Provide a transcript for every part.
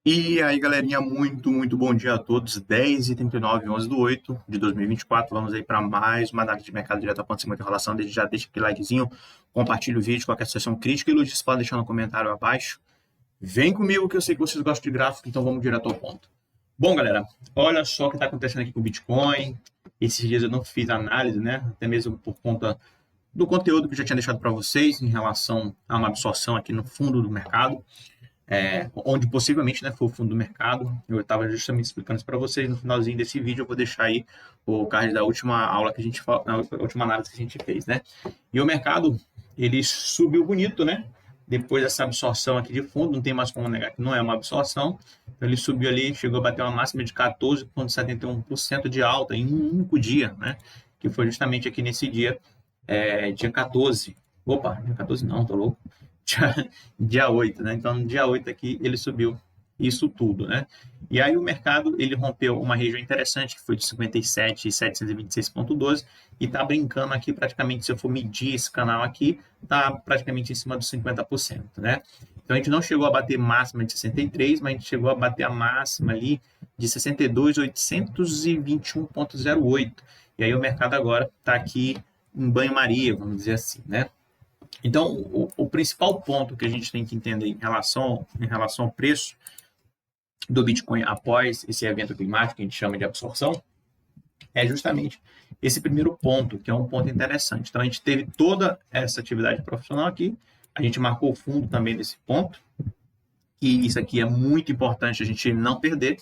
E aí, galerinha, muito bom dia a todos. 10h39, 11/8 de 2024. Vamos aí para mais uma análise de mercado direto a ponto de enrolação. Desde já deixa aquele likezinho, compartilha o vídeo, qualquer sugestão crítica e elogios pode deixar no comentário abaixo. Vem comigo que eu sei que vocês gostam de gráfico, então vamos direto ao ponto. Bom, galera, olha só o que está acontecendo aqui com o Bitcoin. Esses dias eu não fiz análise, né? Até mesmo por conta do conteúdo que eu já tinha deixado para vocês em relação a uma absorção aqui no fundo do mercado. Onde possivelmente, né, foi o fundo do mercado. Eu estava justamente explicando isso para vocês no finalzinho desse vídeo. Eu vou deixar aí o card da última aula que a gente na última análise que a gente fez, né? E o mercado ele subiu bonito, né? Depois dessa absorção aqui de fundo, não tem mais como negar que não é uma absorção. Então ele subiu ali, chegou a bater uma máxima de 14,71% de alta em um único dia, né? Que foi justamente aqui nesse dia, dia 14. Opa, dia 14 não, tô louco. Dia 8, né? Então, no dia 8 aqui, ele subiu isso tudo, né? E aí o mercado, ele rompeu uma região interessante, que foi de 57.726,12, e tá brincando aqui praticamente, se eu for medir esse canal aqui, tá praticamente em cima dos 50%, né? Então, a gente não chegou a bater máxima de 63, mas a gente chegou a bater a máxima ali de 62.821,08. E aí o mercado agora tá aqui em banho-maria, vamos dizer assim, né? Então, o principal ponto que a gente tem que entender em relação ao preço do Bitcoin após esse evento climático que a gente chama de absorção é justamente esse primeiro ponto, que é um ponto interessante. Então, a gente teve toda essa atividade profissional aqui, a gente marcou o fundo também desse ponto, e isso aqui é muito importante a gente não perder,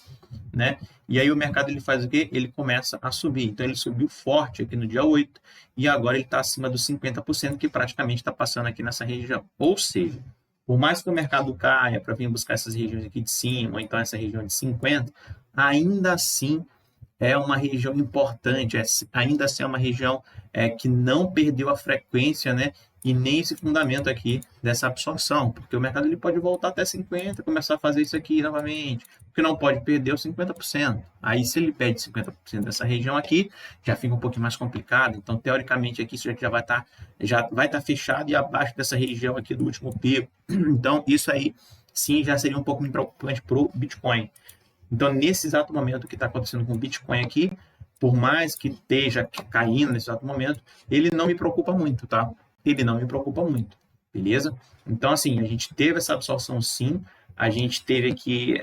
né? E aí o mercado ele faz o quê? Ele começa a subir. Então ele subiu forte aqui no dia 8 e agora ele está acima dos 50%, que praticamente está passando aqui nessa região. Ou seja, por mais que o mercado caia para vir buscar essas regiões aqui de cima, ou então essa região de 50, ainda assim é uma região importante, ainda assim é uma região que não perdeu a frequência, né? E nem esse fundamento aqui dessa absorção, porque o mercado ele pode voltar até 50, começar a fazer isso aqui novamente, porque não pode perder os 50%. Aí, se ele perde 50% dessa região aqui, já fica um pouquinho mais complicado. Então, teoricamente, aqui isso já vai estar fechado e abaixo dessa região aqui do último pico. Então, isso aí, sim, já seria um pouco preocupante para o Bitcoin. Então, nesse exato momento que está acontecendo com o Bitcoin aqui, por mais que esteja caindo nesse exato momento, ele não me preocupa muito, tá? Ele não me preocupa muito, beleza? Então, assim, a gente teve essa absorção sim, a gente teve aqui,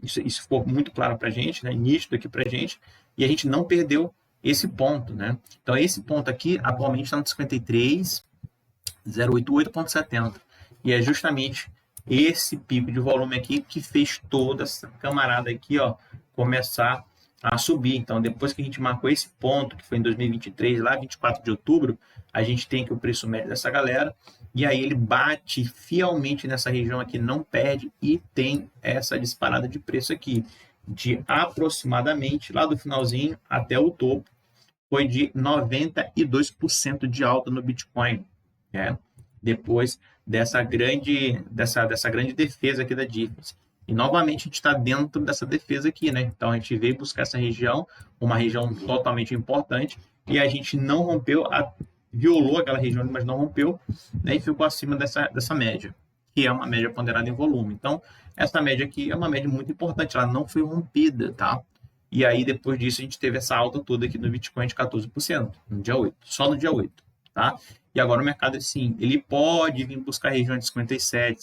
isso ficou muito claro para a gente, né? Nítido aqui para a gente, e a gente não perdeu esse ponto, né? Então, esse ponto aqui, atualmente está no 53.088,70, e é justamente esse pico de volume aqui que fez toda essa camarada aqui, ó, começar a subir. Então, depois que a gente marcou esse ponto, que foi em 2023, lá 24 de outubro, a gente tem que o preço médio dessa galera, e aí ele bate fielmente nessa região aqui, não perde, e tem essa disparada de preço aqui, de aproximadamente, lá do finalzinho até o topo, foi de 92% de alta no Bitcoin, né? Depois dessa grande defesa aqui da Differs. E novamente a gente está dentro dessa defesa aqui, né? Então a gente veio buscar essa região, uma região totalmente importante, e a gente não rompeu, violou aquela região, mas não rompeu, né? E ficou acima dessa média, que é uma média ponderada em volume. Então, essa média aqui é uma média muito importante, ela não foi rompida, tá? E aí, depois disso, a gente teve essa alta toda aqui no Bitcoin de 14%, no dia 8, só no dia 8, tá? E agora o mercado, assim, ele pode vir buscar a região de 57,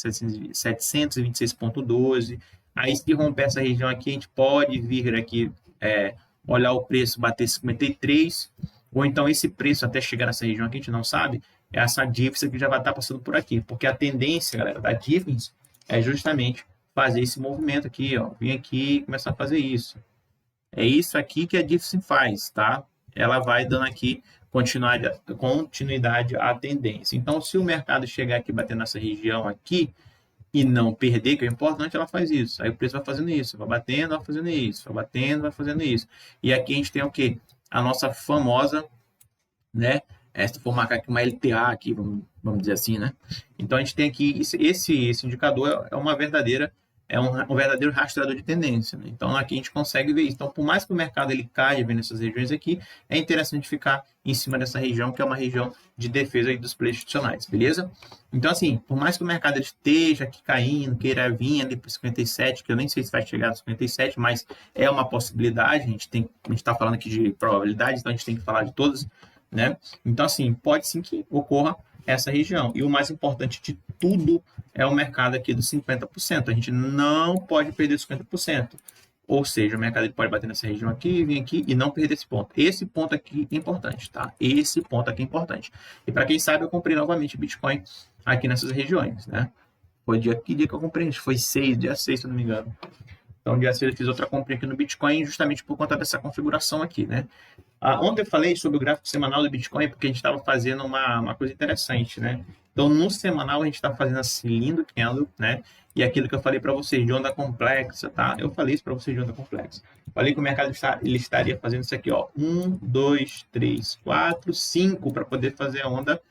726,12. Aí, se romper essa região aqui, a gente pode vir aqui, olhar o preço, bater 53, ou então esse preço até chegar nessa região aqui, a gente não sabe, é essa difference que já vai estar passando por aqui. Porque a tendência, galera, da difference é justamente fazer esse movimento aqui, ó. Vir aqui e começar a fazer isso. É isso aqui que a difference faz, tá? Ela vai dando aqui continuidade à tendência. Então, se o mercado chegar aqui, bater nessa região aqui e não perder, que é importante, ela faz isso. Aí o preço vai fazendo isso, vai batendo, vai fazendo isso, vai batendo, vai fazendo isso. E aqui a gente tem o quê? A nossa famosa, né? Se for marcar aqui uma LTA aqui, vamos dizer assim, né? Então a gente tem aqui esse indicador é uma verdadeira é um verdadeiro rastreador de tendência, né? Então aqui a gente consegue ver isso. Então, por mais que o mercado ele caia vendo essas regiões aqui, é interessante ficar em cima dessa região, que é uma região de defesa aí dos preços institucionais, beleza? Então, assim, por mais que o mercado ele esteja aqui caindo, queira vir ali para 57, que eu nem sei se vai chegar a 57, mas é uma possibilidade, a gente está falando aqui de probabilidades, então a gente tem que falar de todas, né? Então, assim, pode sim que ocorra essa região. E o mais importante de tudo é o mercado aqui dos 50%. A gente não pode perder 50%. Ou seja, o mercado ele pode bater nessa região aqui, vir aqui e não perder esse ponto. Esse ponto aqui é importante, tá? Esse ponto aqui é importante. E para quem sabe, eu comprei novamente Bitcoin aqui nessas regiões, né? Foi que dia que eu comprei? Foi dia 6, se eu não me engano. Então, dia 6 eu fiz outra compra aqui no Bitcoin justamente por conta dessa configuração aqui, né? Ontem eu falei sobre o gráfico semanal do Bitcoin porque a gente estava fazendo uma coisa interessante, né? Então, no semanal, a gente está fazendo esse lindo candle, né? E aquilo que eu falei para vocês de onda complexa, tá? Eu falei isso para vocês de onda complexa. Falei que o mercado ele estaria fazendo isso aqui, ó. 1, 2, 3, 4, 5 para poder fazer a onda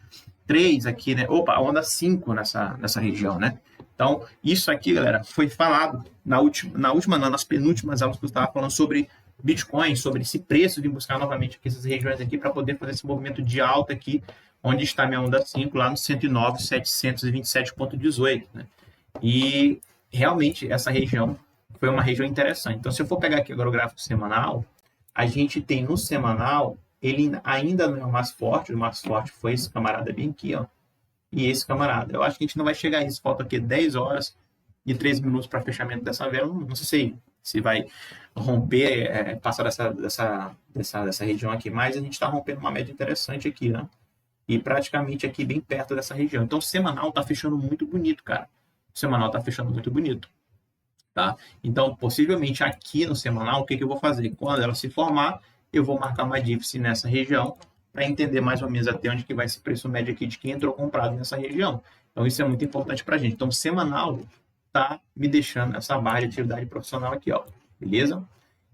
3 aqui, né? Opa, a onda 5 nessa região, né? Então, isso aqui, galera, foi falado nas penúltimas aulas que eu estava falando sobre Bitcoin, sobre esse preço de buscar novamente aqui essas regiões aqui para poder fazer esse movimento de alta aqui, onde está minha onda 5, lá no 109.727,18, né? E realmente essa região foi uma região interessante. Então, se eu for pegar aqui agora o gráfico semanal, a gente tem no semanal, ele ainda não é o mais forte foi esse camarada bem aqui, ó, e esse camarada. Eu acho que a gente não vai chegar a isso, falta aqui 10 horas e 13 minutos para fechamento dessa vela, não sei se vai romper, passar dessa região aqui, mas a gente está rompendo uma média interessante aqui, né? E praticamente aqui bem perto dessa região. Então, o semanal tá fechando muito bonito, cara. O semanal tá fechando muito bonito, tá? Então, possivelmente aqui no semanal, o que eu vou fazer? Quando ela se formar, eu vou marcar uma dífice nessa região para entender mais ou menos até onde que vai esse preço médio aqui de quem entrou comprado nessa região. Então, isso é muito importante para a gente. Então, o semanal tá me deixando essa barra de atividade profissional aqui, ó. Beleza?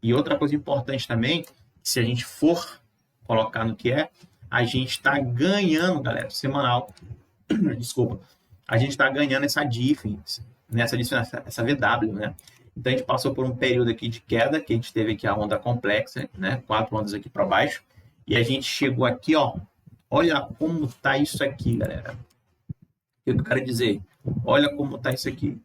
E outra coisa importante também, se a gente for colocar no que é, a gente está ganhando, galera, semanal, desculpa, a gente está ganhando essa difference, essa VW, né? Então, a gente passou por um período aqui de queda, que a gente teve aqui a onda complexa, né? 4 ondas aqui para baixo, e a gente chegou aqui, ó, olha como tá isso aqui, galera. O que eu quero dizer? Olha como tá isso aqui.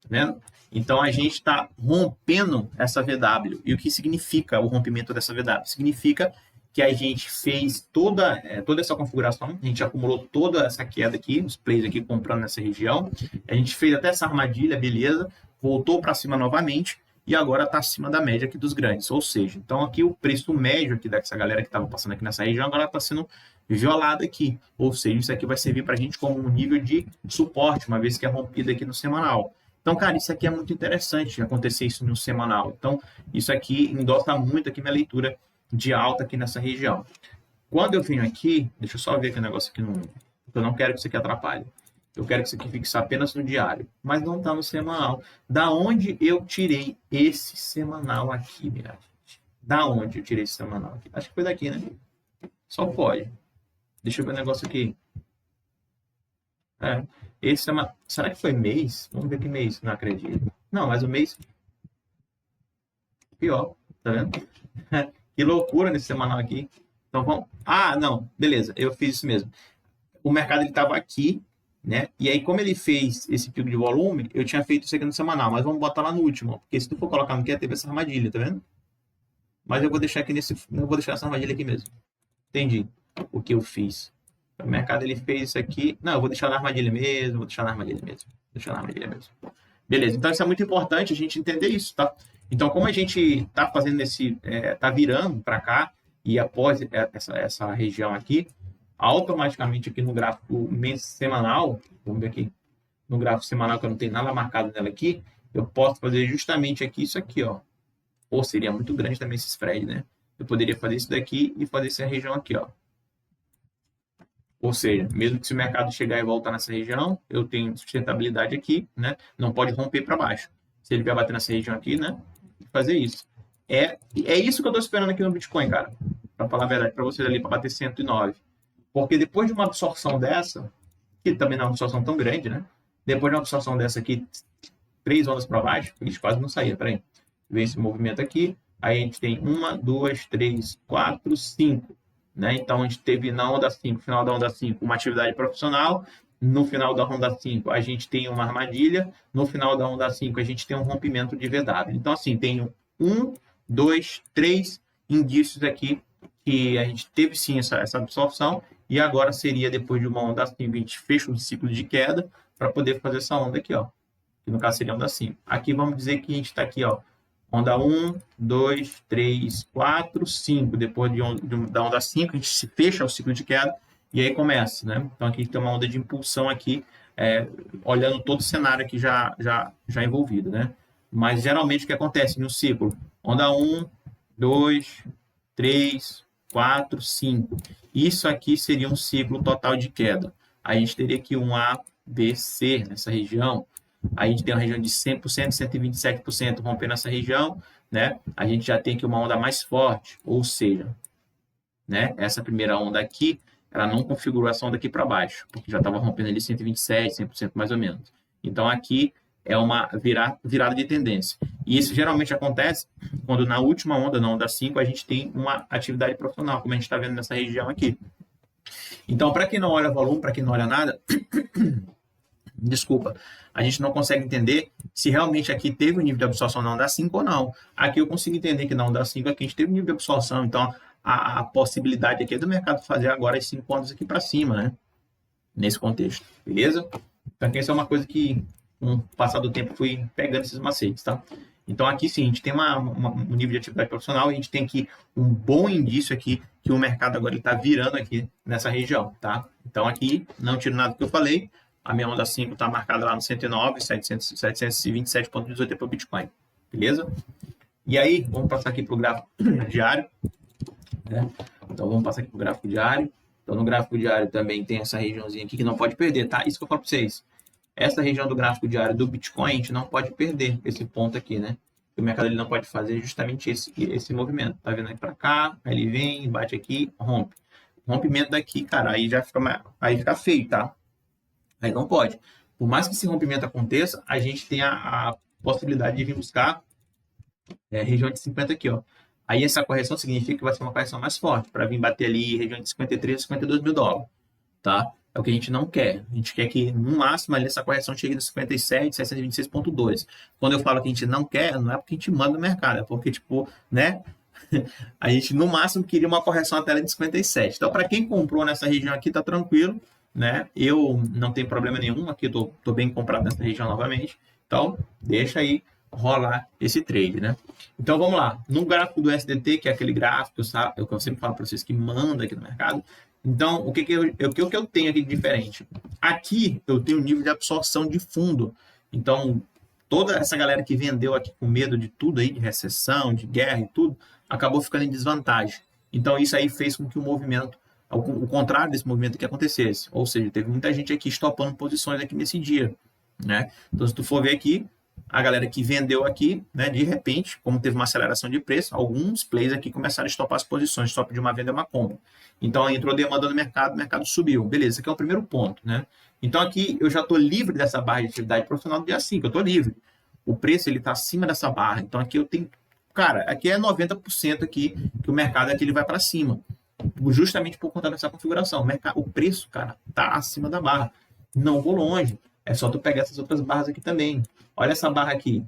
Tá vendo? Então, a gente está rompendo essa VW. E o que significa o rompimento dessa VW? Significa que a gente fez toda essa configuração, a gente acumulou toda essa queda aqui, os players aqui comprando nessa região, a gente fez até essa armadilha, beleza, voltou para cima novamente e agora está acima da média aqui dos grandes. Ou seja, então aqui o preço médio aqui dessa galera que estava passando aqui nessa região agora está sendo violado aqui. Ou seja, isso aqui vai servir para a gente como um nível de suporte, uma vez que é rompido aqui no semanal. Então, cara, isso aqui é muito interessante acontecer isso no semanal. Então, isso aqui endossa muito aqui minha leitura de alta aqui nessa região. Quando eu venho aqui, deixa eu só ver aquele negócio aqui, eu não quero que isso aqui atrapalhe. Eu quero que isso aqui fixe apenas no diário, mas não está no semanal. Da onde eu tirei esse semanal aqui, minha gente? Da onde eu tirei esse semanal aqui? Acho que foi daqui, né? Só pode. Deixa eu ver o negócio aqui. Esse é uma... Será que foi mês? Vamos ver que mês. Não acredito. Não, mas o mês... Pior. Tá vendo? Que loucura nesse semanal aqui. Então vamos... Ah, não. Beleza. Eu fiz isso mesmo. O mercado ele estava aqui, né? E aí, como ele fez esse pico de volume, eu tinha feito isso aqui no semanal. Mas vamos botar lá no último. Porque se tu for colocar no que teve essa armadilha, tá vendo? Mas eu vou deixar aqui nesse... Eu vou deixar essa armadilha aqui mesmo. Entendi o que eu fiz. O mercado ele fez isso aqui. Não, eu vou deixar na armadilha mesmo. Beleza. Então, isso é muito importante a gente entender isso, tá? Então, como a gente tá fazendo tá virando para cá e após essa região aqui, automaticamente aqui no gráfico semanal, vamos ver aqui, no gráfico semanal que eu não tenho nada marcado nela aqui, eu posso fazer justamente aqui isso aqui, ó. Ou seria muito grande também esse spread, né? Eu poderia fazer isso daqui e fazer essa região aqui, ó. Ou seja, mesmo que se o mercado chegar e voltar nessa região, eu tenho sustentabilidade aqui, né? Não pode romper para baixo. Se ele vier bater nessa região aqui, né? Fazer isso. É isso que eu estou esperando aqui no Bitcoin, cara. Para falar a verdade para vocês ali, para bater 109. Porque depois de uma absorção dessa, que também não é uma absorção tão grande, né? Depois de uma absorção dessa aqui, 3 ondas para baixo, eles quase não saía, peraí. Vê esse movimento aqui, aí a gente tem 1, 2, 3, 4, 5, né? Então a gente teve na onda 5, final da onda 5, uma atividade profissional, no final da onda 5 a gente tem uma armadilha, no final da onda 5 a gente tem um rompimento de VW. Então assim, tem 1, 2, 3 indícios aqui que a gente teve sim essa absorção, e agora seria depois de uma onda 5, a gente fecha o ciclo de queda para poder fazer essa onda aqui, ó. Que no caso seria onda 5. Aqui vamos dizer que a gente está aqui, ó, onda 1, 2, 3, 4, 5. Depois da onda 5, a gente se fecha o ciclo de queda e aí começa, né? Então aqui a gente tem uma onda de impulsão aqui, olhando todo o cenário aqui já envolvido, né? Mas geralmente o que acontece no ciclo? Onda 1, 2, 3, 4, 5. Isso aqui seria um ciclo total de queda. Aí a gente teria aqui um A, B, C nessa região. Aí a gente tem uma região de 100%, 127% rompendo essa região, né? A gente já tem aqui uma onda mais forte, ou seja, né? Essa primeira onda aqui, ela não configurou essa onda aqui para baixo, porque já estava rompendo ali 127, 100% mais ou menos. Então aqui é uma virada de tendência. E isso geralmente acontece quando na última onda, na onda 5, a gente tem uma atividade profissional, como a gente está vendo nessa região aqui. Então, para quem não olha volume, para quem não olha nada, desculpa, a gente não consegue entender se realmente aqui teve um nível de absorção na onda 5 ou não. Aqui eu consigo entender que na onda 5 aqui a gente teve um nível de absorção, então a possibilidade aqui é do mercado fazer agora as 5 ondas aqui para cima, né? Nesse contexto, beleza? Então aqui essa é uma coisa que com o passar do tempo fui pegando esses macetes, tá? Então aqui sim, a gente tem um nível de atividade profissional, e a gente tem aqui um bom indício aqui que o mercado agora está virando aqui nessa região, tá? Então aqui, não tiro nada do que eu falei, a minha onda 5 está marcada lá no 109, 727,18 para o Bitcoin, beleza? E aí, vamos passar aqui para o gráfico diário, né? Então vamos passar aqui para o gráfico diário. Então no gráfico diário também tem essa regiãozinha aqui que não pode perder, tá? Isso que eu falo para vocês. Essa região do gráfico diário do Bitcoin, a gente não pode perder esse ponto aqui, né? O mercado ele não pode fazer justamente esse movimento. Tá vendo aqui para cá, aí ele vem, bate aqui, rompe. Rompimento daqui, cara, aí já fica feio, tá? Aí não pode. Por mais que esse rompimento aconteça, a gente tem a possibilidade de vir buscar a região de 50 aqui, ó. Aí essa correção significa que vai ser uma correção mais forte, para vir bater ali região de 53, 52 mil dólares, tá? É o que a gente não quer. A gente quer que, no máximo, ali essa correção chegue no 57, 726,2. Quando eu falo que a gente não quer, não é porque a gente manda no mercado, é porque, tipo, né? A gente, no máximo, queria uma correção até de 57. Então, para quem comprou nessa região aqui, tá tranquilo, né? Eu não tenho problema nenhum aqui, tô bem comprado nessa região novamente. Então, deixa aí rolar esse trade, né? Então, vamos lá. No gráfico do SDT, que é aquele gráfico que eu sempre falo para vocês que manda aqui no mercado. Então, o que eu tenho aqui de diferente? Aqui, eu tenho um nível de absorção de fundo. Então, toda essa galera que vendeu aqui com medo de tudo aí, de recessão, de guerra e tudo, acabou ficando em desvantagem. Então, isso aí fez com que o movimento, o contrário desse movimento que acontecesse. Ou seja, teve muita gente aqui estopando posições aqui nesse dia, né? Então, se tu for ver aqui, a galera que vendeu aqui, né, de repente, como teve uma aceleração de preço, alguns players aqui começaram a estopar as posições, stop de uma venda é uma compra. Então, entrou demanda no mercado, o mercado subiu. Beleza, esse aqui é o primeiro ponto, né? Então, aqui eu já estou livre dessa barra de atividade profissional do dia 5, eu estou livre. O preço ele está acima dessa barra, então aqui eu tenho... Cara, aqui é 90% aqui que o mercado aqui ele vai para cima, justamente por conta dessa configuração. O preço, cara, está acima da barra. Não vou longe. É só tu pegar essas outras barras aqui também. Olha essa barra aqui.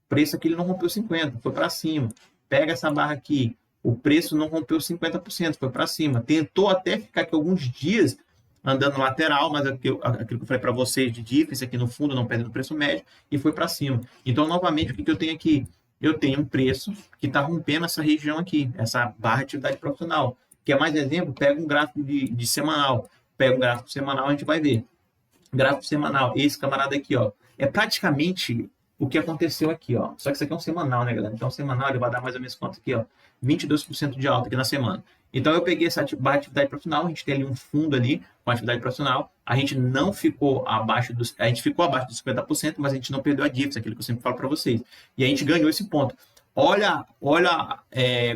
O preço aqui ele não rompeu 50%, foi para cima. Pega essa barra aqui. O preço não rompeu 50%, foi para cima. Tentou até ficar aqui alguns dias andando lateral, mas aquilo que eu falei para vocês de difference aqui no fundo, não perdendo o preço médio, e foi para cima. Então, novamente, o que eu tenho aqui? Eu tenho um preço que está rompendo essa região aqui, essa barra de atividade profissional. Quer mais exemplo? Pega um gráfico de semanal. Pega um gráfico semanal, a gente vai ver. Gráfico semanal, esse camarada aqui, ó, é praticamente o que aconteceu aqui, ó. Só que isso aqui é um semanal, né, galera? Então, semanal ele vai dar mais ou menos quanto aqui, ó? 22% de alta aqui na semana. Então, eu peguei essa barra de atividade profissional, a gente tem ali um fundo ali com atividade profissional, a gente não ficou abaixo dos... A gente ficou abaixo dos 50%, mas a gente não perdeu a difference, aquilo que eu sempre falo para vocês. E a gente ganhou esse ponto. Olha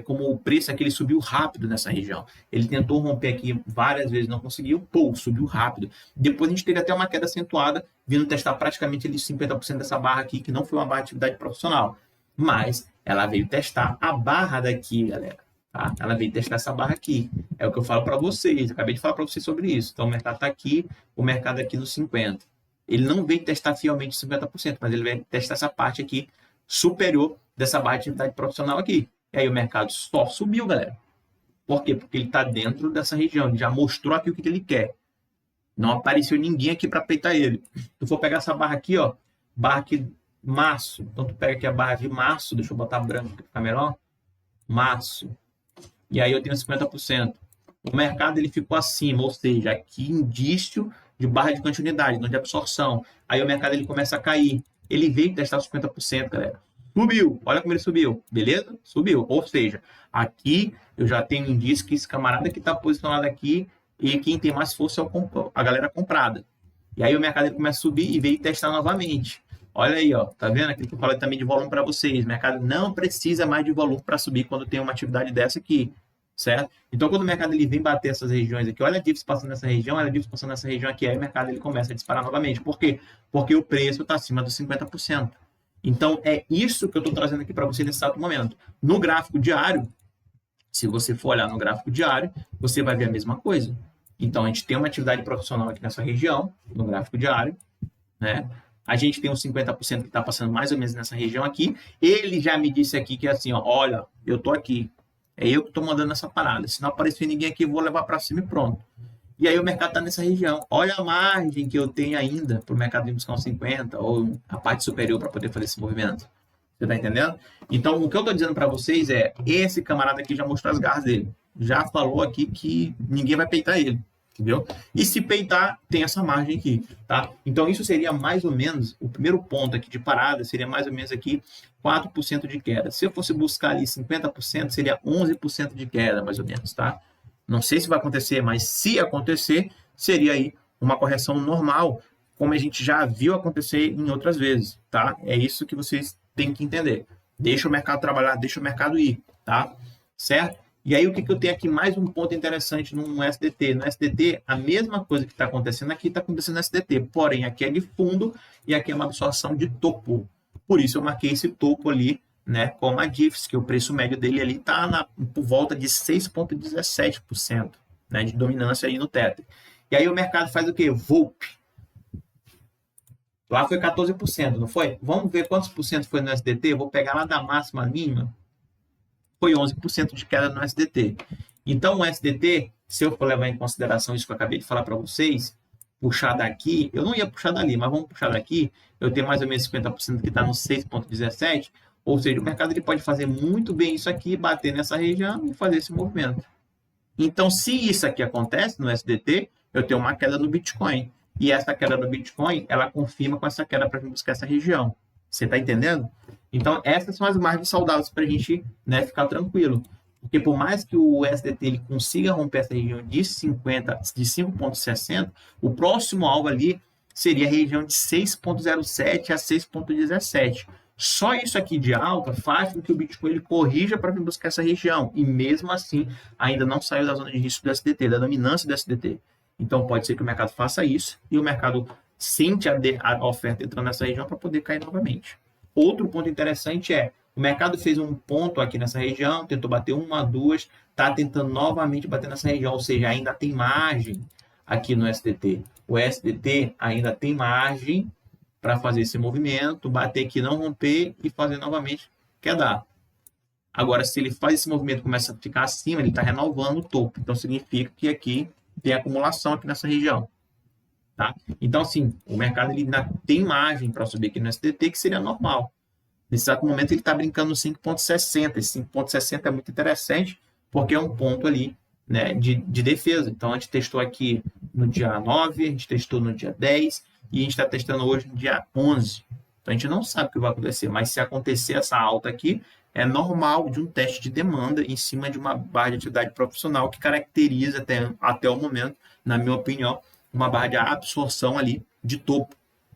como o preço aqui ele subiu rápido nessa região. Ele tentou romper aqui várias vezes, não conseguiu, pô, subiu rápido. Depois a gente teve até uma queda acentuada, vindo testar praticamente ali 50% dessa barra aqui, que não foi uma barra de atividade profissional. Mas ela veio testar a barra daqui, galera. Tá? Ela veio testar essa barra aqui. É o que eu falo para vocês. Acabei de falar para vocês sobre isso. Então o mercado está aqui, o mercado aqui no 50. Ele não veio testar fielmente 50%, mas ele veio testar essa parte aqui superior dessa barra de atividade profissional aqui. E aí o mercado só subiu, galera. Por quê? Porque ele está dentro dessa região. Ele já mostrou aqui o que ele quer. Não apareceu ninguém aqui para peitar ele. Se tu for pegar essa barra aqui, ó, barra aqui, março. Então tu pega aqui a barra de março, deixa eu botar branco para ficar melhor. Março. E aí eu tenho 50%. O mercado ele ficou acima, ou seja, aqui indício de barra de continuidade, não de absorção. Aí o mercado ele começa a cair. Ele veio testar 50%, galera. Subiu. Olha como ele subiu. Beleza? Subiu. Ou seja, aqui eu já tenho indício que esse camarada que está posicionado aqui e quem tem mais força é a galera comprada. E aí o mercado ele começa a subir e veio testar novamente. Olha aí, ó, tá vendo aquilo que eu falei também de volume para vocês? O mercado não precisa mais de volume para subir quando tem uma atividade dessa aqui, certo? Então, quando o mercado ele vem bater essas regiões aqui, olha a dips passando nessa região, olha a dips passando nessa região aqui, aí o mercado ele começa a disparar novamente. Por quê? Porque o preço está acima dos 50%. Então, é isso que eu estou trazendo aqui para você nesse exato momento. No gráfico diário, se você for olhar no gráfico diário, você vai ver a mesma coisa. Então, a gente tem uma atividade profissional aqui nessa região, no gráfico diário, né? A gente tem uns 50% que está passando mais ou menos nessa região aqui. Ele já me disse aqui que é assim, ó, olha, eu tô aqui. É eu que estou mandando essa parada. Se não aparecer ninguém aqui, eu vou levar para cima e pronto. E aí o mercado está nessa região. Olha a margem que eu tenho ainda para o mercado vir buscar uns 50 ou a parte superior para poder fazer esse movimento. Você está entendendo? Então, o que eu estou dizendo para vocês é, esse camarada aqui já mostrou as garras dele. Já falou aqui que ninguém vai peitar ele. Entendeu? E se peitar, tem essa margem aqui, tá? Então, isso seria mais ou menos, o primeiro ponto aqui de parada seria mais ou menos aqui 4% de queda. Se eu fosse buscar ali 50%, seria 11% de queda, mais ou menos, tá? Não sei se vai acontecer, mas se acontecer, seria aí uma correção normal, como a gente já viu acontecer em outras vezes, tá? É isso que vocês têm que entender. Deixa o mercado trabalhar, deixa o mercado ir, tá? Certo? E aí, o que eu tenho aqui? Mais um ponto interessante no SDT. No SDT, a mesma coisa que está acontecendo aqui está acontecendo no SDT. Porém, aqui é de fundo e aqui é uma absorção de topo. Por isso, eu marquei esse topo ali, né, como a DIFS, que o preço médio dele ali está por volta de 6,17%, né, de dominância aí no Tether. E aí, o mercado faz o quê? VOLP. Lá foi 14%, não foi? Vamos ver quantos por cento foi no SDT? Eu vou pegar lá da máxima à mínima. Foi 11% de queda no SDT. Então, o SDT, se eu for levar em consideração isso que eu acabei de falar para vocês, puxar daqui, eu não ia puxar dali, mas vamos puxar daqui, eu tenho mais ou menos 50% que está no 6,17, ou seja, o mercado ele pode fazer muito bem isso aqui, bater nessa região e fazer esse movimento. Então, se isso aqui acontece no SDT, eu tenho uma queda no Bitcoin. E essa queda no Bitcoin, ela confirma com essa queda para buscar essa região. Você está entendendo? Então, essas são as margens saudáveis para a gente, né, ficar tranquilo. Porque por mais que o SDT ele consiga romper essa região de 50, de 5,60, o próximo alvo ali seria a região de 6,07 a 6,17. Só isso aqui de alta faz com que o Bitcoin ele corrija para vir buscar essa região. E mesmo assim, ainda não saiu da zona de risco do SDT, da dominância do SDT. Então, pode ser que o mercado faça isso e o mercado sente a oferta entrando nessa região para poder cair novamente. Outro ponto interessante é, o mercado fez um ponto aqui nessa região, tentou bater uma, duas, está tentando novamente bater nessa região, ou seja, ainda tem margem aqui no SDT. O SDT ainda tem margem para fazer esse movimento, bater aqui, não romper e fazer novamente quedar. Agora, se ele faz esse movimento e começa a ficar acima, ele está renovando o topo. Então, significa que aqui tem acumulação aqui nessa região. Tá? Então, assim, o mercado ele ainda tem margem para subir aqui no SDT, que seria normal. Nesse exato momento, ele está brincando no 5,60. Esse 5,60 é muito interessante, porque é um ponto ali, né, de defesa. Então, a gente testou aqui no dia 9, a gente testou no dia 10, e a gente está testando hoje no dia 11. Então, a gente não sabe o que vai acontecer, mas se acontecer essa alta aqui, é normal de um teste de demanda em cima de uma barra de atividade profissional que caracteriza até o momento, na minha opinião, uma barra de absorção ali de topo.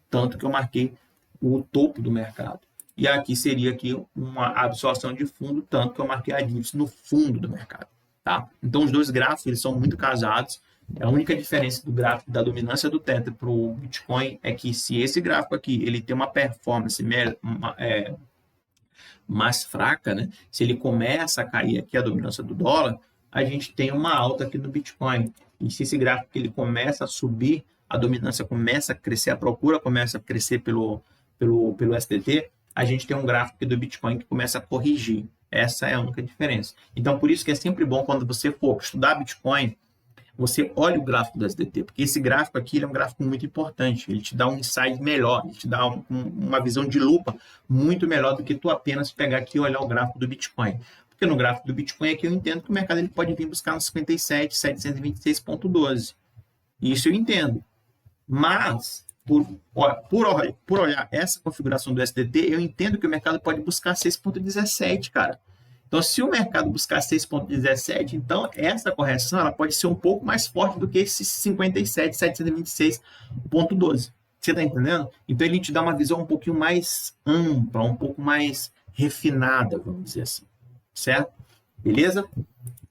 Tanto que eu marquei o topo do mercado. e aqui seria aqui uma absorção de fundo, tanto que eu marquei a dips no fundo do mercado, tá? Então, os dois gráficos, eles são muito casados. A única diferença do gráfico da dominância do Tether para o Bitcoin é que se esse gráfico aqui, ele tem uma performance mais fraca, né? Se ele começa a cair aqui a dominância do dólar, a gente tem uma alta aqui no Bitcoin. E se esse gráfico ele começa a subir, a dominância começa a crescer, a procura começa a crescer pelo STT, a gente tem um gráfico aqui do Bitcoin que começa a corrigir. Essa é a única diferença. Então, por isso que é sempre bom quando você for estudar Bitcoin, você olha o gráfico do SDT, porque esse gráfico aqui ele é um gráfico muito importante, ele te dá um insight melhor, ele te dá uma visão de lupa muito melhor do que tu apenas pegar aqui e olhar o gráfico do Bitcoin. Porque no gráfico do Bitcoin aqui eu entendo que o mercado ele pode vir buscar nos 57.726,12. Isso eu entendo. Mas, por olhar essa configuração do SDT, eu entendo que o mercado pode buscar 6,17, cara. Então, se o mercado buscar 6,17, então essa correção ela pode ser um pouco mais forte do que esse 57.726,12. Você está entendendo? Então, ele te dá uma visão um pouquinho mais ampla, um pouco mais refinada, vamos dizer assim. Certo? Beleza?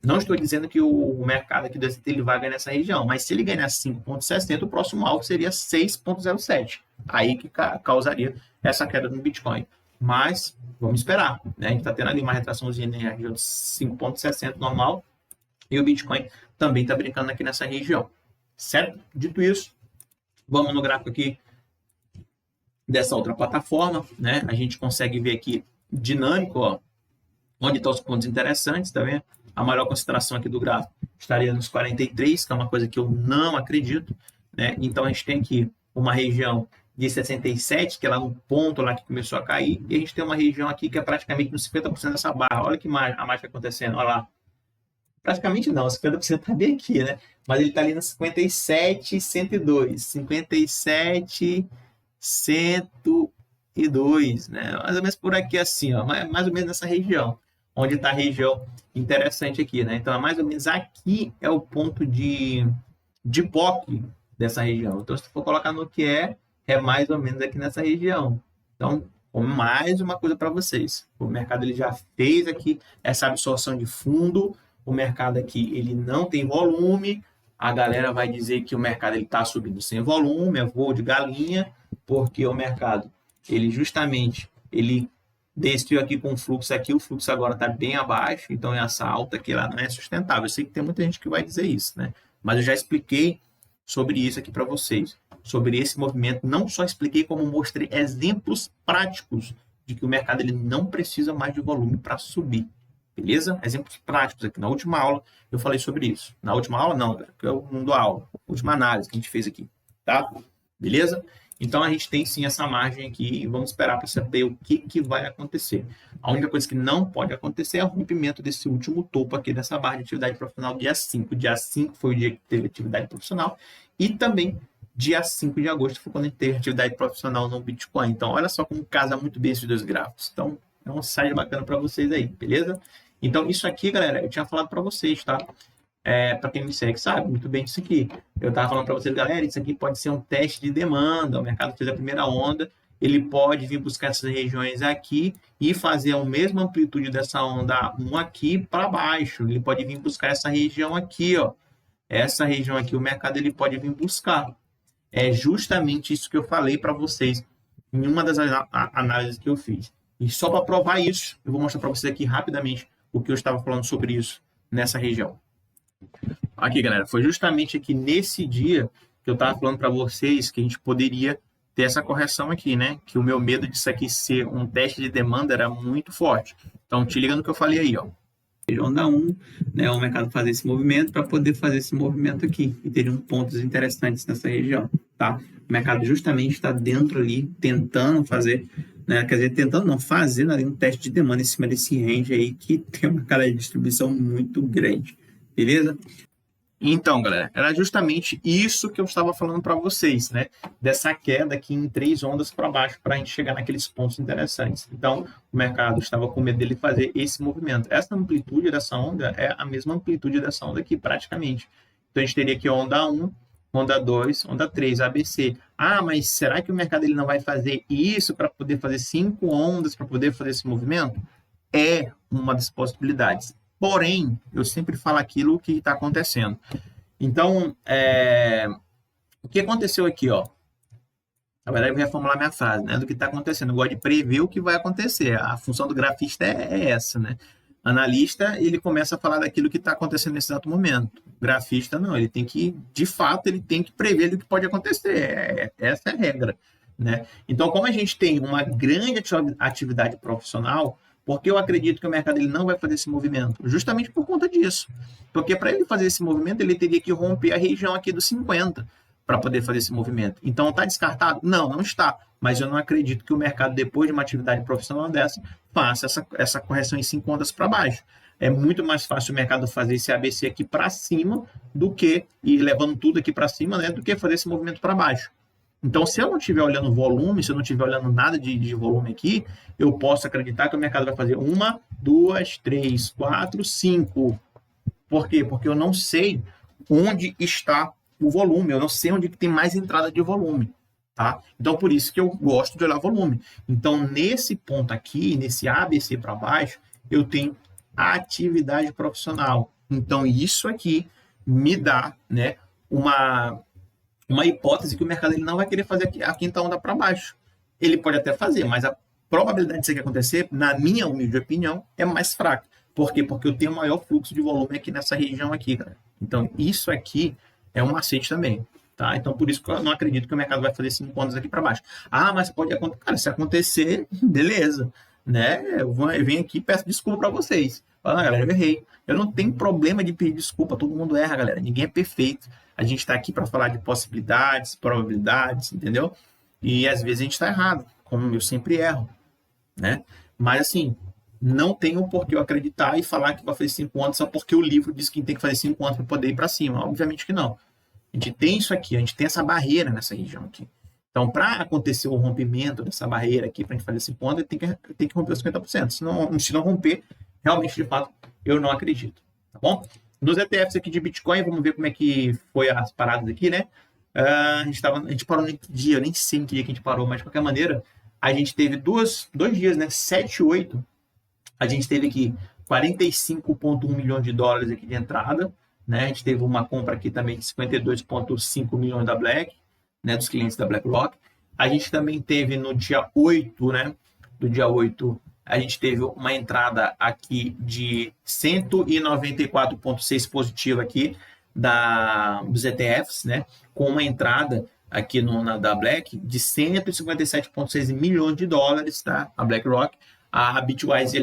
Não estou dizendo que o mercado aqui do ST ele vai ganhar nessa região, mas se ele ganhar 5,60, o próximo alvo seria 6,07. Aí que causaria essa queda no Bitcoin. Mas vamos esperar, né? A gente está tendo ali uma retraçãozinha na região de 5,60 normal e o Bitcoin também está brincando aqui nessa região. Certo? Dito isso, vamos no gráfico aqui dessa outra plataforma, né? A gente consegue ver aqui dinâmico, ó, onde estão os pontos interessantes, tá vendo? A maior concentração aqui do gráfico estaria nos 43, que é uma coisa que eu não acredito, né? Então, a gente tem aqui uma região de 67, que é lá no ponto lá que começou a cair, e a gente tem uma região aqui que é praticamente nos 50% dessa barra. Olha que a mágica acontecendo, olha lá. Praticamente não, 50% está bem aqui, né? Mas ele está ali nos 57,102, 57,102, né? Mais ou menos por aqui assim, ó, mais ou menos nessa região, onde está a região interessante aqui, né? Então, mais ou menos aqui é o ponto de POC dessa região. Então, se for colocar no que é mais ou menos aqui nessa região. Então, mais uma coisa para vocês. O mercado ele já fez aqui essa absorção de fundo. O mercado aqui ele não tem volume. A galera vai dizer que o mercado está subindo sem volume, é voo de galinha, porque o mercado ele justamente ele desceu aqui com o fluxo aqui, o fluxo agora está bem abaixo, então essa alta aqui ela não é sustentável. Eu sei que tem muita gente que vai dizer isso, né? Mas eu já expliquei sobre isso aqui para vocês, sobre esse movimento. Não só expliquei, como mostrei exemplos práticos de que o mercado ele não precisa mais de volume para subir. Beleza? Exemplos práticos aqui. Na última aula eu falei sobre isso. Na última aula não, porque eu não dou aula. A última análise que a gente fez aqui. Tá? Beleza? Então a gente tem sim essa margem aqui e vamos esperar para saber o que vai acontecer. A única coisa que não pode acontecer é o rompimento desse último topo aqui dessa barra de atividade profissional dia 5. Dia 5 foi o dia que teve atividade profissional e também dia 5 de agosto foi quando a gente teve atividade profissional no Bitcoin. Então olha só como casa muito bem esses dois gráficos. Então é um site bacana para vocês aí, beleza? Então isso aqui, galera, eu tinha falado para vocês, tá? Para quem me segue sabe muito bem disso aqui. Eu estava falando para vocês, galera, isso aqui pode ser um teste de demanda. O mercado fez a primeira onda, ele pode vir buscar essas regiões aqui e fazer a mesma amplitude dessa onda 1 aqui para baixo. Ele pode vir buscar essa região aqui, ó. Essa região aqui, o mercado ele pode vir buscar. É justamente isso que eu falei para vocês em uma das análises que eu fiz. E só para provar isso, eu vou mostrar para vocês aqui rapidamente o que eu estava falando sobre isso nessa região. Aqui, galera, foi justamente aqui nesse dia que eu estava falando para vocês que a gente poderia ter essa correção aqui, né? Que o meu medo disso aqui ser um teste de demanda era muito forte. Então, te liga no que eu falei aí, ó. Onda 1, né? O mercado fazer esse movimento para poder fazer esse movimento aqui. E teriam pontos interessantes nessa região, tá? O mercado justamente está dentro ali, tentando fazer, né? Quer dizer, tentando não, fazendo ali um teste de demanda em cima desse range aí que tem uma cara de distribuição muito grande. Beleza? Então, galera, era justamente isso que eu estava falando para vocês, né? Dessa queda aqui em 3 ondas para baixo, para a gente chegar naqueles pontos interessantes. Então, o mercado estava com medo dele fazer esse movimento. Essa amplitude dessa onda é a mesma amplitude dessa onda aqui, praticamente. Então, a gente teria aqui a onda 1, onda 2, onda 3, ABC. Ah, mas será que o mercado ele não vai fazer isso para poder fazer 5 ondas, para poder fazer esse movimento? É uma das possibilidades. Porém, eu sempre falo aquilo que está acontecendo. Então, o que aconteceu aqui, ó? Na verdade, eu vou reformular minha frase, né? Do que está acontecendo. Eu gosto de prever o que vai acontecer. A função do grafista é essa, né? Analista, ele começa a falar daquilo que está acontecendo nesse exato momento. O grafista, não. Ele tem que, de fato, ele tem que prever o que pode acontecer. Essa é a regra, né? Então, como a gente tem uma grande atividade profissional, porque eu acredito que o mercado ele não vai fazer esse movimento? Justamente por conta disso. Porque para ele fazer esse movimento, ele teria que romper a região aqui dos 50 para poder fazer esse movimento. Então, está descartado? Não, não está. Mas eu não acredito que o mercado, depois de uma atividade profissional dessa, faça essa correção em 5 ondas para baixo. É muito mais fácil o mercado fazer esse ABC aqui para cima do que, e levando tudo aqui para cima, né, do que fazer esse movimento para baixo. Então, se eu não estiver olhando volume, se eu não estiver olhando nada de volume aqui, eu posso acreditar que o mercado vai fazer 1, 2, 3, 4, 5. Por quê? Porque eu não sei onde está o volume, eu não sei onde tem mais entrada de volume, tá? Então, por isso que eu gosto de olhar volume. Então, nesse ponto aqui, nesse ABC para baixo, eu tenho atividade profissional. Então, isso aqui me dá, né, uma hipótese que o mercado ele não vai querer fazer a quinta onda para baixo. Ele pode até fazer, mas a probabilidade disso aqui acontecer, na minha humilde opinião, é mais fraca. Por quê? Porque eu tenho maior fluxo de volume aqui nessa região aqui, cara. Então, isso aqui é um macete também, tá? Então, por isso que eu não acredito que o mercado vai fazer 5 ondas aqui para baixo. Ah, mas pode acontecer. Cara, se acontecer, beleza, né? Eu venho aqui e peço desculpa para vocês. Fala, galera, eu errei. Eu não tenho problema de pedir desculpa, todo mundo erra, galera. Ninguém é perfeito. A gente está aqui para falar de possibilidades, probabilidades, entendeu? E às vezes a gente está errado, como eu sempre erro, né? Mas assim, não tenho por que eu acreditar e falar que vai fazer 5 ondas só porque o livro diz que tem que fazer 5 ondas para poder ir para cima. Obviamente que não. A gente tem isso aqui, a gente tem essa barreira nessa região aqui. Então, para acontecer o rompimento dessa barreira aqui, para a gente fazer 5 ondas, tem que romper os 50%. Se não romper, realmente, de fato, eu não acredito. Tá bom? Nos ETFs aqui de Bitcoin, vamos ver como é que foi as paradas aqui, né? A gente parou no dia, eu nem sei em que dia que a gente parou, mas de qualquer maneira, a gente teve dois dias, né? 7 e 8. A gente teve aqui 45,1 milhões de dólares aqui de entrada, né? A gente teve uma compra aqui também de 52,5 milhões da Black, né? Dos clientes da BlackRock. A gente também teve no dia 8, né? Do dia 8, a gente teve uma entrada aqui de 194,6 positiva aqui dos ETFs, né? Com uma entrada aqui da Black de 157,6 milhões de dólares, tá? A BlackRock. A Bitwise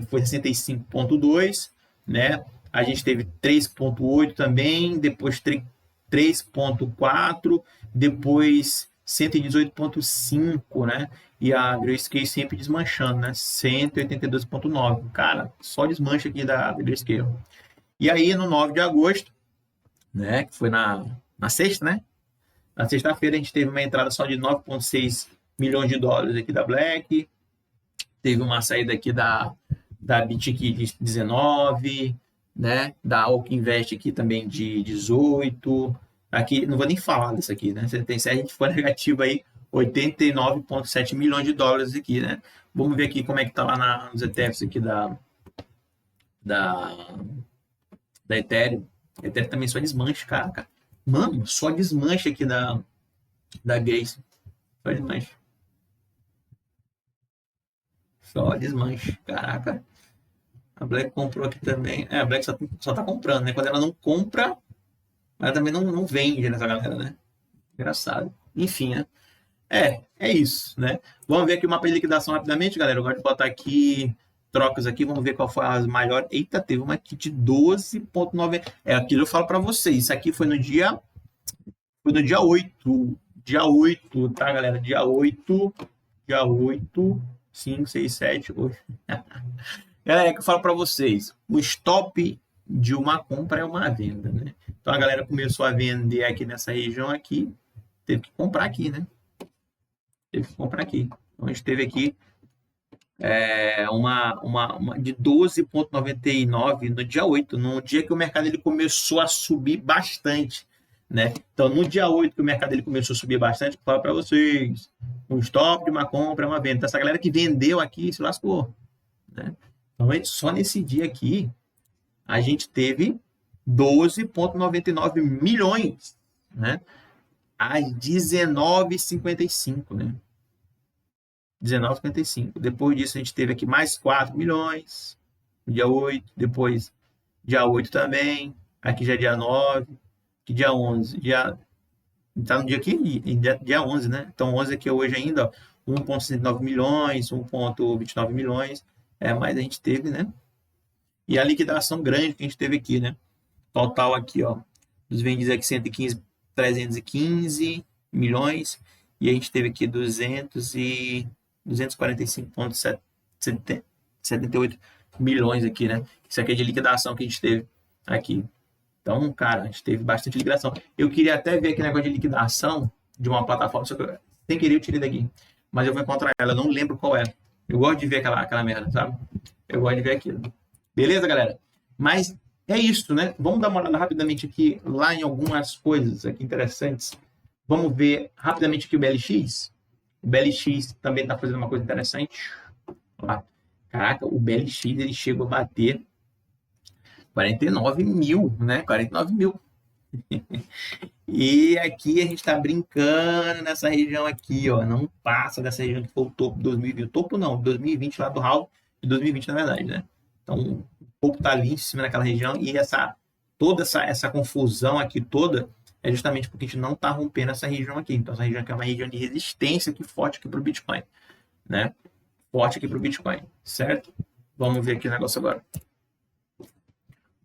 foi 65,2, né? A gente teve 3,8 também, depois 3,4, depois 118,5, né? E a Grayscale sempre desmanchando, né? 182,9. Cara, só desmancha aqui da Grayscale. E aí, no 9 de agosto, né? Que foi na sexta, né? Na sexta-feira, a gente teve uma entrada só de 9,6 milhões de dólares aqui da Black. Teve uma saída aqui da Bit aqui de 19, né? Da Alck Invest aqui também de 18. Aqui, não vou nem falar disso aqui, né? Se a gente for negativo aí, 89,7 milhões de dólares aqui, né? Vamos ver aqui como é que tá lá nos ETFs aqui da Ethereum. A Ethereum também só desmancha, cara. Mano, só desmancha aqui da Grace. Só desmancha. Só desmanche. Caraca. A Black comprou aqui também. A Black só tá comprando, né? Quando ela não compra, ela também não vende nessa galera, né? Engraçado. Enfim, né? É isso, né? Vamos ver aqui o mapa de liquidação rapidamente, galera. Eu gosto de botar aqui trocas aqui. Vamos ver qual foi as maiores. Eita, teve uma aqui de 12,9. É aquilo que eu falo para vocês. Isso aqui foi no dia 8. Dia 8, tá, galera? Dia 8. 5, 6, 7, 8. Galera, é que eu falo para vocês, o stop de uma compra é uma venda, né? Então a galera começou a vender aqui nessa região aqui, teve que comprar aqui, né? Teve que comprar aqui. Então a gente teve aqui uma de 12,99 no dia 8, no dia que o mercado ele começou a subir bastante, né? Então, no dia 8 que o mercado ele começou a subir bastante, eu falo para vocês, um stop de uma compra é uma venda. Então, essa galera que vendeu aqui se lascou, né? Então, só nesse dia aqui, a gente teve 12,99 milhões, né? Às 19h55, né? 19h55. Depois disso, a gente teve aqui mais 4 milhões, dia 8, depois dia 8 também, aqui já é dia 9, que dia 11, tá no dia aqui, dia 11, né? Então 11 aqui hoje ainda, ó, 1,69 milhões, 1,29 milhões, mas a gente teve, né? E a liquidação grande que a gente teve aqui, né? Total aqui, ó, dos vendidos aqui 315 milhões, e a gente teve aqui 245,78 milhões aqui, né? Isso aqui é de liquidação que a gente teve aqui. Então, cara, a gente teve bastante liquidação. Eu queria até ver aquele negócio de liquidação de uma plataforma, só que sem querer eu tirei daqui. Mas eu vou encontrar ela, eu não lembro qual é. Eu gosto de ver aquela merda, sabe? Eu gosto de ver aquilo. Beleza, galera? Mas é isso, né? Vamos dar uma olhada rapidamente aqui, lá em algumas coisas aqui interessantes. Vamos ver rapidamente aqui o BLX. O BLX também está fazendo uma coisa interessante. Lá. Caraca, o BLX ele chegou a bater 49 mil, né? 49 mil. E aqui a gente está brincando nessa região aqui, ó. Não passa dessa região que foi o topo de 2020. O topo não, 2020 lá do Hall, de 2020 na verdade, né? Então, o topo tá ali em cima daquela região e toda essa confusão aqui toda é justamente porque a gente não está rompendo essa região aqui. Então, essa região aqui é uma região de resistência aqui forte aqui para o Bitcoin, né? Forte aqui para o Bitcoin, certo? Vamos ver aqui o negócio agora.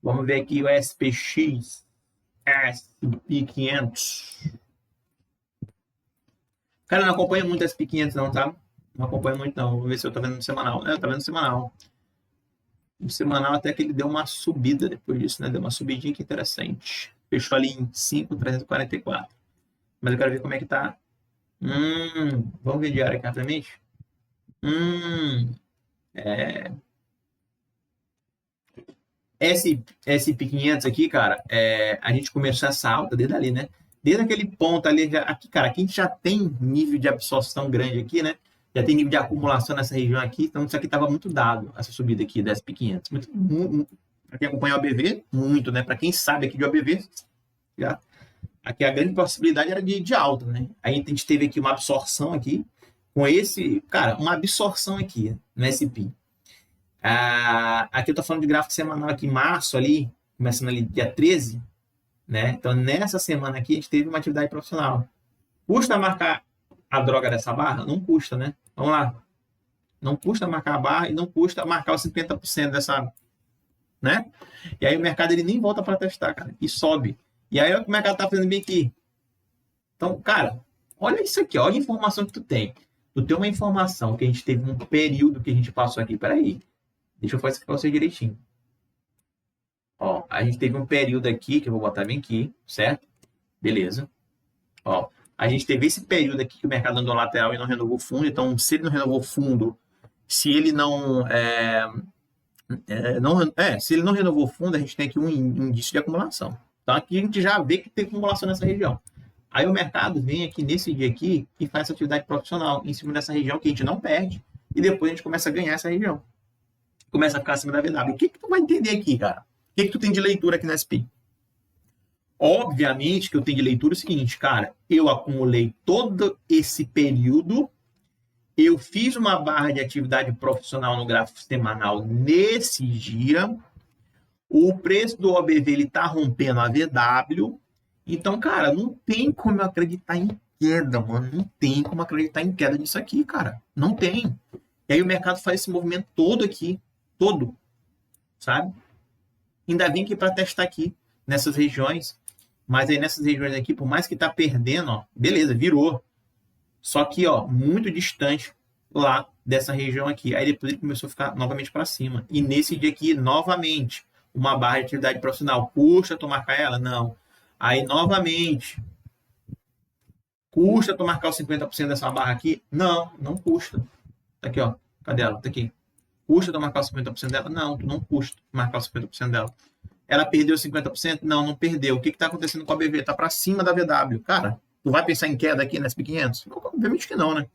Vamos ver aqui o SPX, S&P 500. Cara, eu não acompanho muito o S&P 500 não, tá? Não acompanho muito não. Vamos ver se eu tô vendo no semanal. Eu tô vendo no semanal. No semanal até que ele deu uma subida depois disso, né? Deu uma subidinha que interessante. Fechou ali em 5,344. Mas eu quero ver como é que tá. Vamos ver diário aqui rapidamente? S&P 500 aqui, cara, a gente começou essa alta desde ali, né? Desde aquele ponto ali, aqui, cara, aqui a gente já tem nível de absorção grande aqui, né? Já tem nível de acumulação nessa região aqui, então isso aqui estava muito dado, essa subida aqui da S&P 500. Para quem acompanha o ABV, muito, né? Para quem sabe aqui de ABV, já, aqui a grande possibilidade era de alta, né? Aí a gente teve aqui uma absorção aqui, com uma absorção aqui no S&P. Aqui eu tô falando de gráfico semanal aqui em março ali, começando ali dia 13, né? Então nessa semana aqui a gente teve uma atividade profissional. Custa marcar a droga dessa barra? Não custa, né? Vamos lá. Não custa marcar a barra e não custa marcar os 50% dessa, né? E aí o mercado ele nem volta para testar, cara, e sobe. E aí o que o mercado tá fazendo bem aqui. Então, cara, olha isso aqui, olha a informação que tu tem. Tu tem uma informação que a gente teve um período que a gente passou aqui, peraí. Deixa eu fazer isso para você direitinho. Ó, a gente teve um período aqui, que eu vou botar bem aqui, certo? Beleza. Ó, a gente teve esse período aqui que o mercado andou lateral e não renovou o fundo. Então, se ele não renovou o fundo, se ele não... se ele não renovou o fundo, a gente tem aqui um indício de acumulação. Então, aqui a gente já vê que tem acumulação nessa região. Aí o mercado vem aqui nesse dia aqui e faz essa atividade profissional em cima dessa região que a gente não perde. E depois a gente começa a ganhar essa região. Começa a ficar acima da VW. O que tu vai entender aqui, cara? O que tu tem de leitura aqui na SP? Obviamente que eu tenho de leitura o seguinte, cara, eu acumulei todo esse período, eu fiz uma barra de atividade profissional no gráfico semanal nesse dia, o preço do OBV ele tá rompendo a VW, então, cara, não tem como eu acreditar em queda, mano, não tem como acreditar em queda nisso aqui, cara, não tem. E aí o mercado faz esse movimento todo aqui, todo, sabe? Ainda vem aqui para testar aqui, nessas regiões, mas aí nessas regiões aqui, por mais que tá perdendo, ó, beleza, virou. Só que, ó, muito distante lá dessa região aqui. Aí depois ele começou a ficar novamente para cima. E nesse dia aqui, novamente, uma barra de atividade profissional. Custa tu marcar ela? Não. Aí, novamente, custa tu marcar os 50% dessa barra aqui? Não, não custa. Tá aqui, ó. Cadê ela? Tá aqui. Custa tu marcar os 50% dela? Não, tu não custa marcar os 50% dela. Ela perdeu 50%? Não, não perdeu. O que está acontecendo com a BV? Está para cima da VW. Cara, tu vai pensar em queda aqui na SP500? Obviamente que não, né?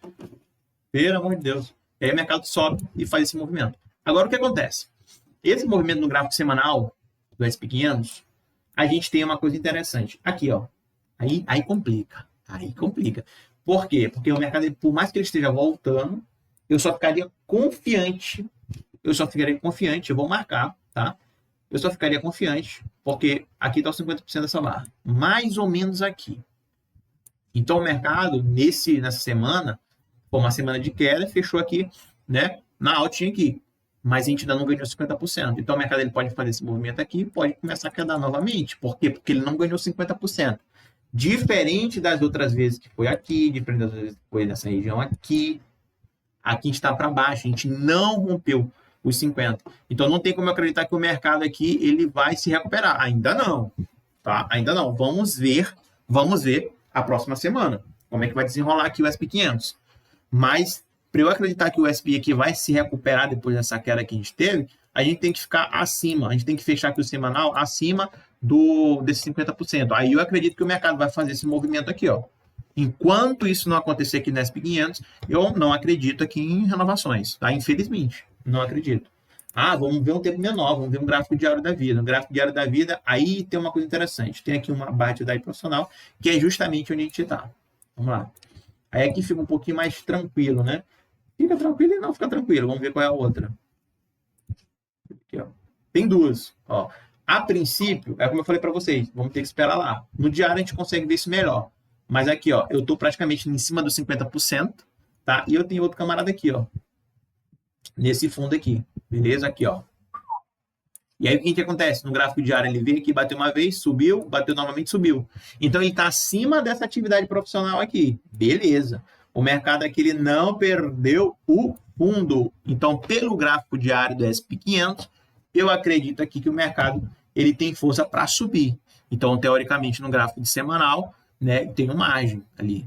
Pelo amor de Deus. E aí o mercado sobe e faz esse movimento. Agora, o que acontece? Esse movimento no gráfico semanal do SP500, a gente tem uma coisa interessante. Aqui, ó. Aí complica. Aí complica. Por quê? Porque o mercado, por mais que ele esteja voltando, eu só ficaria confiante. Eu vou marcar, tá? Eu só ficaria confiante, porque aqui está os 50% dessa barra. Mais ou menos aqui. Então, o mercado, nessa semana, foi uma semana de queda, fechou aqui, né? Na altinha aqui. Mas a gente ainda não ganhou 50%. Então, o mercado ele pode fazer esse movimento aqui e pode começar a quedar novamente. Por quê? Porque ele não ganhou 50%. Diferente das outras vezes que foi aqui, diferente das vezes que foi nessa região aqui. Aqui a gente está para baixo, a gente não rompeu os 50. Então, não tem como eu acreditar que o mercado aqui ele vai se recuperar. Ainda não, tá? Ainda não. Vamos ver a próxima semana. Como é que vai desenrolar aqui o SP500. Mas, para eu acreditar que o SP aqui vai se recuperar depois dessa queda que a gente teve, a gente tem que ficar acima. A gente tem que fechar aqui o semanal acima desses 50%. Aí eu acredito que o mercado vai fazer esse movimento aqui, ó. Enquanto isso não acontecer aqui no SP500, eu não acredito aqui em renovações, tá? Infelizmente, não acredito. Ah, vamos ver um tempo menor, vamos ver um gráfico diário da vida. Um gráfico diário da vida, aí tem uma coisa interessante. Tem aqui uma barra de atividade profissional, que é justamente onde a gente está. Vamos lá. Aí aqui fica um pouquinho mais tranquilo, né? Fica tranquilo e não fica tranquilo. Vamos ver qual é a outra. Aqui, ó. Tem duas, ó. A princípio, é como eu falei para vocês, vamos ter que esperar lá. No diário a gente consegue ver isso melhor. Mas aqui, ó, eu estou praticamente em cima dos 50%, tá? E eu tenho outro camarada aqui, ó. Nesse fundo aqui. Beleza? Aqui, ó. E aí, o que acontece? No gráfico diário, ele veio aqui, bateu uma vez, subiu, bateu novamente, subiu. Então, ele está acima dessa atividade profissional aqui. Beleza. O mercado aqui, ele não perdeu o fundo. Então, pelo gráfico diário do SP500, eu acredito aqui que o mercado ele tem força para subir. Então, teoricamente, no gráfico de semanal, né, tem uma margem ali.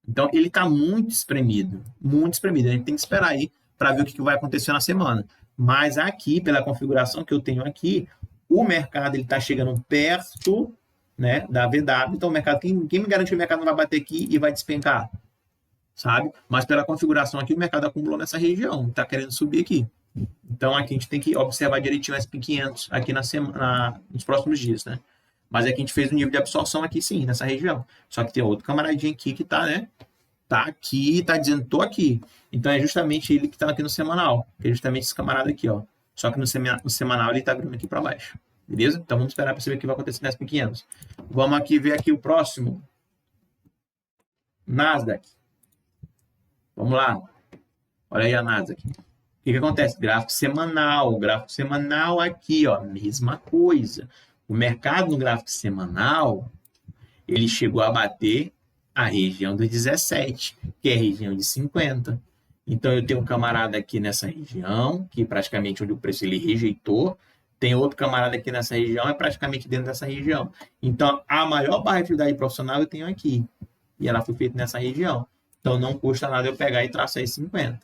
Então, ele está muito espremido. Muito espremido. A gente tem que esperar aí para ver o que vai acontecer na semana. Mas aqui, pela configuração que eu tenho aqui, o mercado está chegando perto, né, da VW. Então, o mercado, quem me garante que o mercado não vai bater aqui e vai despencar? Sabe? Mas pela configuração aqui, o mercado acumulou nessa região. Está querendo subir aqui. Então, aqui a gente tem que observar direitinho o SP500 aqui nos próximos dias, né? Mas aqui a gente fez um nível de absorção aqui, sim, nessa região. Só que tem outro camaradinho aqui que está, né? Tá aqui, tá dizendo, tô aqui. Então, é justamente ele que tá aqui no semanal. É justamente esse camarada aqui, ó. Só que no semanal ele tá vindo aqui para baixo. Beleza? Então, vamos esperar para saber o que vai acontecer no SP500. Vamos aqui ver aqui o próximo. Nasdaq. Vamos lá. Olha aí a Nasdaq. O que acontece? Gráfico semanal. Gráfico semanal aqui, ó. Mesma coisa. O mercado no gráfico semanal, ele chegou a bater a região dos 17, que é a região de 50. Então, eu tenho um camarada aqui nessa região, que praticamente onde o preço ele rejeitou. Tem outro camarada aqui nessa região, é praticamente dentro dessa região. Então, a maior barra de atividade profissional eu tenho aqui. E ela foi feita nessa região. Então, não custa nada eu pegar e traçar esse 50.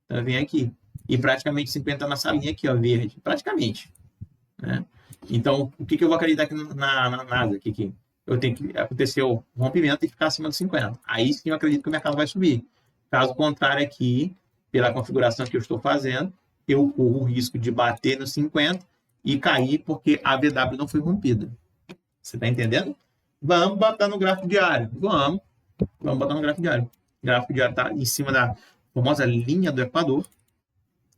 Então, eu venho aqui. E praticamente 50 nessa linha aqui, ó, verde. Praticamente. Né? Então, o que eu vou acreditar aqui na Nasdaq aqui? Eu tenho que acontecer o rompimento e ficar acima dos 50. Aí sim eu acredito que o mercado vai subir. Caso contrário aqui, pela configuração que eu estou fazendo, eu corro o risco de bater nos 50 e cair porque a VW não foi rompida. Você está entendendo? Vamos botar no gráfico diário. Vamos botar no gráfico diário. O gráfico diário está em cima da famosa linha do Equador.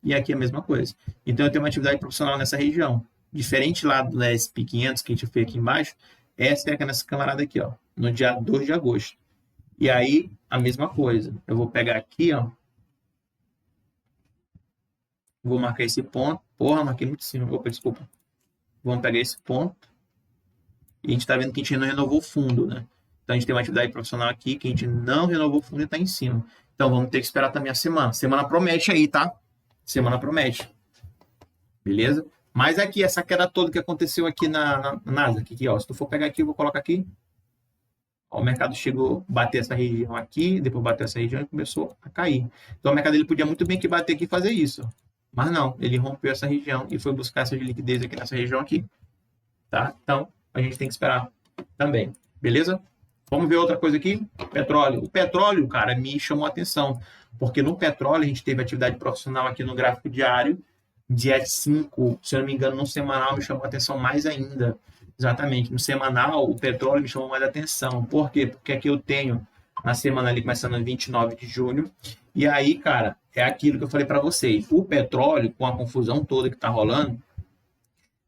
E aqui é a mesma coisa. Então eu tenho uma atividade profissional nessa região. Diferente lá do SP500 que a gente fez aqui embaixo, essa é nessa camarada aqui, ó, no dia 2 de agosto. E aí, a mesma coisa. Eu vou pegar aqui, ó. Vou marcar esse ponto. Porra, marquei muito em cima. Opa, desculpa. Vamos pegar esse ponto. E a gente está vendo que a gente não renovou o fundo, né? Então, a gente tem uma atividade profissional aqui que a gente não renovou o fundo e está em cima. Então, vamos ter que esperar também a semana. Semana promete aí, tá? Semana promete. Beleza? Mas aqui, essa queda toda que aconteceu aqui na Nasdaq, aqui, ó, se tu for pegar aqui, eu vou colocar aqui. Ó, o mercado chegou a bater essa região aqui, depois bateu essa região e começou a cair. Então, o mercado ele podia muito bem que bater aqui e fazer isso. Mas não, ele rompeu essa região e foi buscar essa liquidez aqui nessa região aqui, tá? Então, a gente tem que esperar também, beleza? Vamos ver outra coisa aqui, petróleo. O petróleo, cara, me chamou a atenção, porque no petróleo a gente teve atividade profissional aqui no gráfico diário, dia 5, se eu não me engano, no semanal me chamou a atenção mais ainda. Exatamente, no semanal o petróleo me chamou mais a atenção. Por quê? Porque aqui eu tenho na semana ali começando em 29 de junho, e aí, cara, é aquilo que eu falei para vocês. O petróleo, com a confusão toda que está rolando,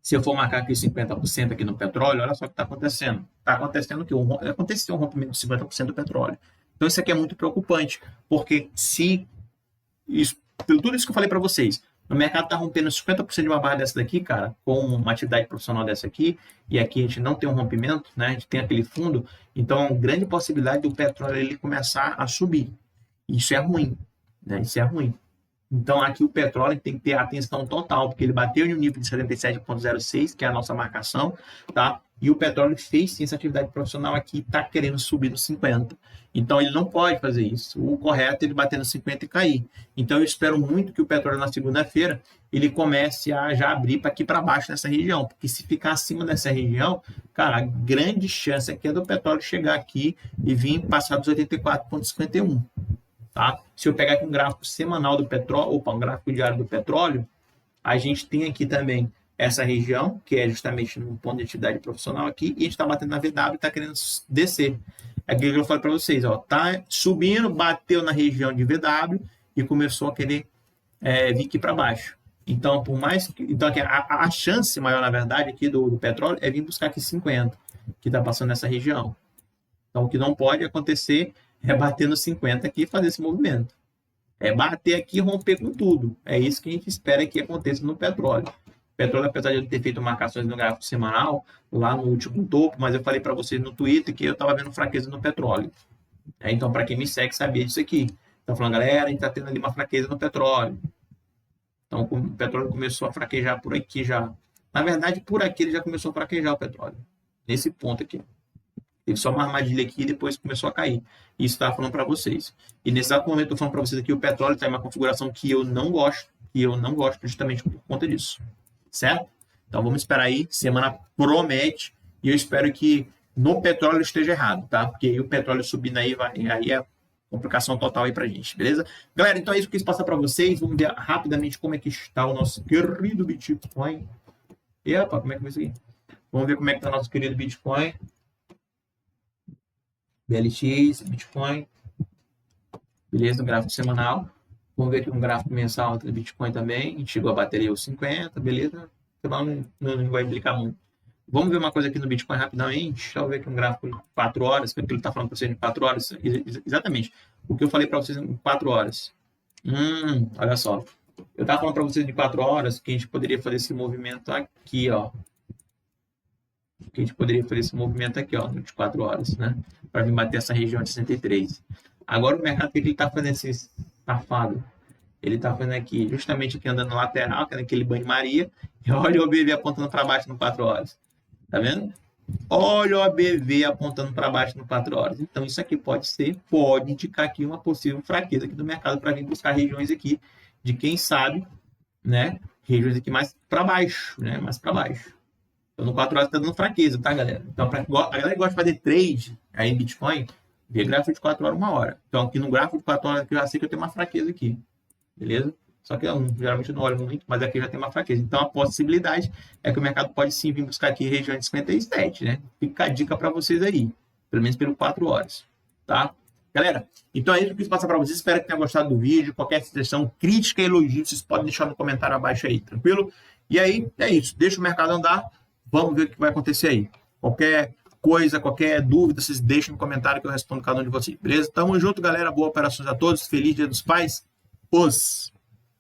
se eu for marcar aqui 50% aqui no petróleo, olha só o que está acontecendo. Está acontecendo que aconteceu um rompimento de 50% do petróleo. Então isso aqui é muito preocupante, porque se isso, tudo isso que eu falei para vocês, o mercado está rompendo 50% de uma barra dessa daqui, cara, com uma atividade profissional dessa aqui, e aqui a gente não tem um rompimento, né? A gente tem aquele fundo, então é uma grande possibilidade do petróleo ele começar a subir. Isso é ruim, né? Isso é ruim. Então, aqui o petróleo tem que ter atenção total, porque ele bateu em um nível de 77,06, que é a nossa marcação, tá? E o petróleo fez sim essa atividade profissional aqui, está querendo subir nos 50. Então, ele não pode fazer isso. O correto é ele bater nos 50 e cair. Então, eu espero muito que o petróleo na segunda-feira ele comece a já abrir para aqui para baixo nessa região, porque se ficar acima dessa região, cara, a grande chance aqui é do petróleo chegar aqui e vir passar dos 84,51. Tá? Se eu pegar aqui um gráfico semanal do petróleo, um gráfico diário do petróleo, a gente tem aqui também essa região, que é justamente no ponto de atividade profissional aqui, e a gente está batendo na VW e está querendo descer. É aquilo que eu falei para vocês, ó, tá subindo, bateu na região de VW e começou a querer vir aqui para baixo. Então, por mais que, então aqui, a chance maior, na verdade, aqui do petróleo é vir buscar aqui 50, que está passando nessa região. Então, o que não pode acontecer é bater no 50 aqui e fazer esse movimento. É bater aqui e romper com tudo. É isso que a gente espera que aconteça no petróleo. O petróleo, apesar de eu ter feito marcações no gráfico semanal, lá no último topo, mas eu falei para vocês no Twitter que eu estava vendo fraqueza no petróleo. Então, para quem me segue, sabia disso aqui. Então, falando, galera, a gente está tendo ali uma fraqueza no petróleo. Então, o petróleo começou a fraquejar por aqui já. Na verdade, por aqui ele já começou a fraquejar o petróleo. Nesse ponto aqui. Teve só uma armadilha aqui e depois começou a cair. Isso estava falando para vocês. E nesse exato momento eu estou falando para vocês aqui, o petróleo está em uma configuração que eu não gosto, justamente por conta disso. Certo? Então vamos esperar aí, semana promete, e eu espero que no petróleo esteja errado, tá? Porque aí o petróleo subindo aí, aí é complicação total aí pra gente, beleza? Galera, então é isso que eu quis passar para vocês. Vamos ver rapidamente como é que está o nosso querido Bitcoin. Epa, como é que vai isso aqui? Vamos ver como é que está o nosso querido Bitcoin. BLX, Bitcoin, beleza, no gráfico semanal. Vamos ver aqui um gráfico mensal do Bitcoin também. A gente chegou a bater os 50, beleza? Não vai implicar muito. Vamos ver uma coisa aqui no Bitcoin rapidamente. Deixa eu ver aqui um gráfico de 4 horas, porque ele está falando para vocês de 4 horas. Exatamente. O que eu falei para vocês em 4 horas. Olha só. Eu estava falando para vocês de 4 horas que a gente poderia fazer esse movimento aqui, ó. Que a gente poderia fazer esse movimento aqui, ó, de 4 horas, né? Para vir bater essa região de 63. Agora o mercado, o que ele está fazendo esse safado? Ele está fazendo aqui, justamente aqui andando lateral, que é naquele banho-maria, e olha o OBV apontando para baixo no 4 horas. Tá vendo? Olha o OBV apontando para baixo no 4 horas. Então isso aqui pode indicar aqui uma possível fraqueza aqui do mercado para vir buscar regiões aqui de quem sabe, né? Regiões aqui mais para baixo, né? Mais para baixo. Então, no 4 horas está dando fraqueza, tá, galera? Então, a galera que gosta de fazer trade aí em Bitcoin, vê gráfico de 4 horas, 1 hora. Então, aqui no gráfico de 4 horas, eu já sei que eu tenho uma fraqueza aqui. Beleza? Só que eu geralmente não olho muito, mas aqui já tem uma fraqueza. Então, a possibilidade é que o mercado pode sim vir buscar aqui região de 57, né? Fica a dica para vocês aí. Pelo menos pelo 4 horas. Tá? Galera, então é isso que eu quis passar para vocês. Espero que tenham gostado do vídeo. Qualquer sugestão, crítica, elogio, vocês podem deixar no comentário abaixo aí, tranquilo? E aí, é isso. Deixa o mercado andar. Vamos ver o que vai acontecer aí. Qualquer coisa, qualquer dúvida, vocês deixem no comentário que eu respondo cada um de vocês. Beleza? Tamo junto, galera. Boas operações a todos. Feliz Dia dos Pais. Os